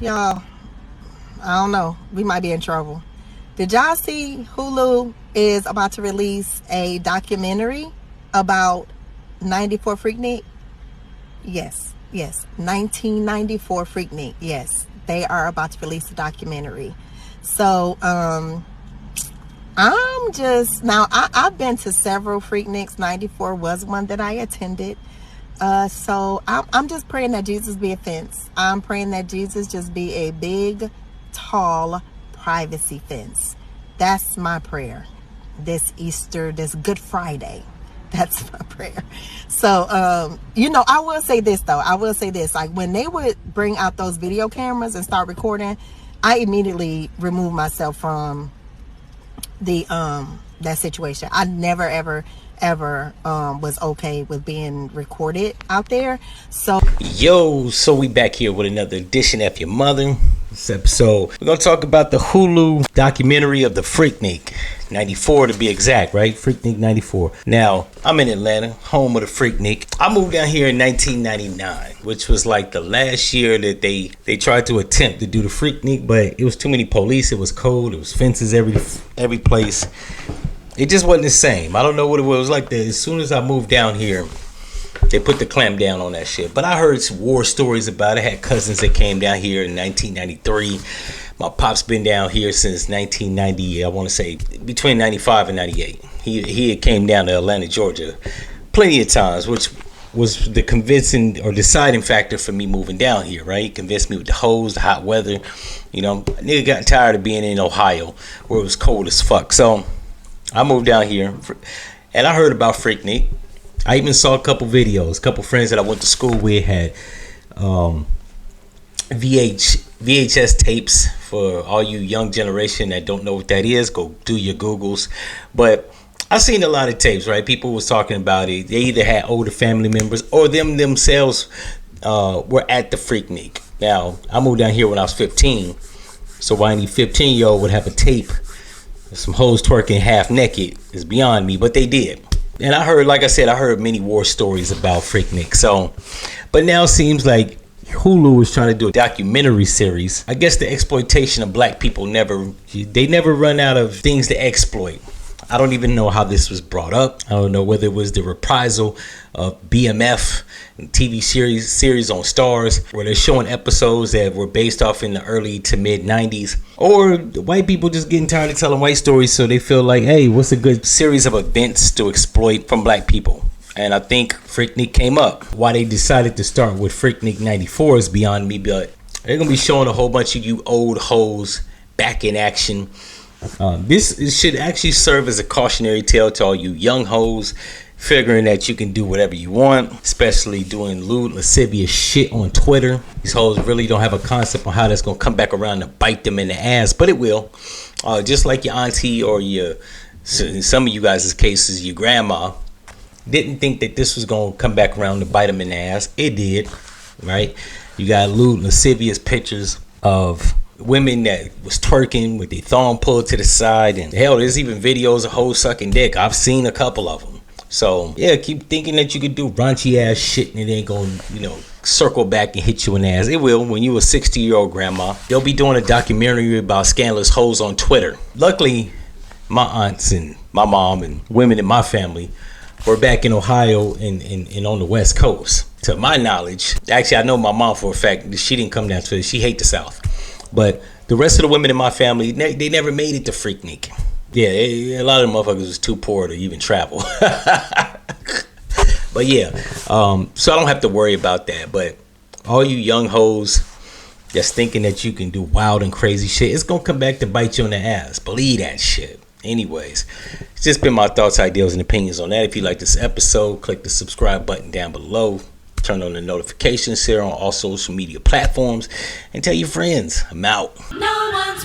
y'all, I don't know. We might be in trouble. Did y'all see Hulu is about to release a documentary about 94 Freaknik? Yes. 1994 Freaknik. Yes. They are about to release a documentary. So, I'm just, now I've been to several Freakniks. 94 was one that I attended. So I'm just praying that Jesus be a fence. I'm praying that Jesus just be a big, tall privacy fence. That's my prayer this Easter, this Good Friday. That's my prayer. So, I will say this though. Like when they would bring out those video cameras and start recording, I immediately removed myself from the that situation. I never ever was okay with being recorded out there. So so we back here with another edition of F-ya-Motha. This episode, we're gonna talk about the Hulu documentary of the Freaknik 94 to be exact, right? Freaknik 94. Now, I'm in Atlanta, home of the Freaknik. I moved down here in 1999, which was like the last year that they tried to attempt to do the Freaknik, but it was too many police, it was cold, it was fences every place. It just wasn't the same. I don't know what it was like. As soon as I moved down here, they put the clamp down on that shit. But I heard some war stories about it. I had cousins that came down here in 1993. My pop's been down here since 1990. I want to say between 95 and 98. He had came down to Atlanta, Georgia, plenty of times, which was the convincing or deciding factor for me moving down here, right? He convinced me with the hose, the hot weather. Nigga got tired of being in Ohio where it was cold as fuck. So I moved down here and I heard about Freaknik. I even saw a couple videos. A couple friends that I went to school with had VHS tapes. For all you young generation that don't know what that is, go do your Googles. But I seen a lot of tapes, right? People was talking about it. They either had older family members or themselves were at the Freaknik. Now, I moved down here when I was 15. So why any 15-year-old would have a tape of some hoes twerking half naked is beyond me, but they did. And I heard, like I said, I heard many war stories about Freaknik. So, but now it seems like Hulu is trying to do a documentary series. I guess the exploitation of black people never run out of things to exploit. I don't even know how this was brought up. I don't know whether it was the reprisal of BMF TV series on Stars, where they're showing episodes that were based off in the early to mid 90s, or white people just getting tired of telling white stories, so they feel like, hey, what's a good series of events to exploit from black people? And I think Freaknik came up. Why they decided to start with Freaknik 94 is beyond me, but they're gonna be showing a whole bunch of you old hoes back in action. This should actually serve as a cautionary tale to all you young hoes figuring that you can do whatever you want, especially doing lewd, lascivious shit on Twitter. These hoes really don't have a concept on how that's gonna come back around to bite them in the ass, but it will. Just like your auntie or in some of you guys' cases, your grandma didn't think that this was gonna come back around to bite them in the ass. It did, right? You got lewd, lascivious pictures of women that was twerking with their thumb pulled to the side, and hell, there's even videos of hoes sucking dick. I've seen a couple of them. So yeah, keep thinking that you could do raunchy ass shit and it ain't gonna circle back and hit you in the ass. It will. When you a 60-year-old grandma, they'll be doing a documentary about scandalous hoes on Twitter. Luckily, my aunts and my mom and women in my family were back in Ohio and on the West Coast. To my knowledge, actually I know my mom for a fact that she didn't come down to it. She hate the South. But the rest of the women in my family, they never made it to Freaknik. Yeah, a lot of them motherfuckers was too poor to even travel. But yeah, so I don't have to worry about that. But all you young hoes that's thinking that you can do wild and crazy shit, it's gonna come back to bite you in the ass. Believe that shit. Anyways, it's just been my thoughts, ideas, and opinions on that. If you like this episode, click the subscribe button down below. Turn on the notifications here on all social media platforms and tell your friends. I'm out. No one's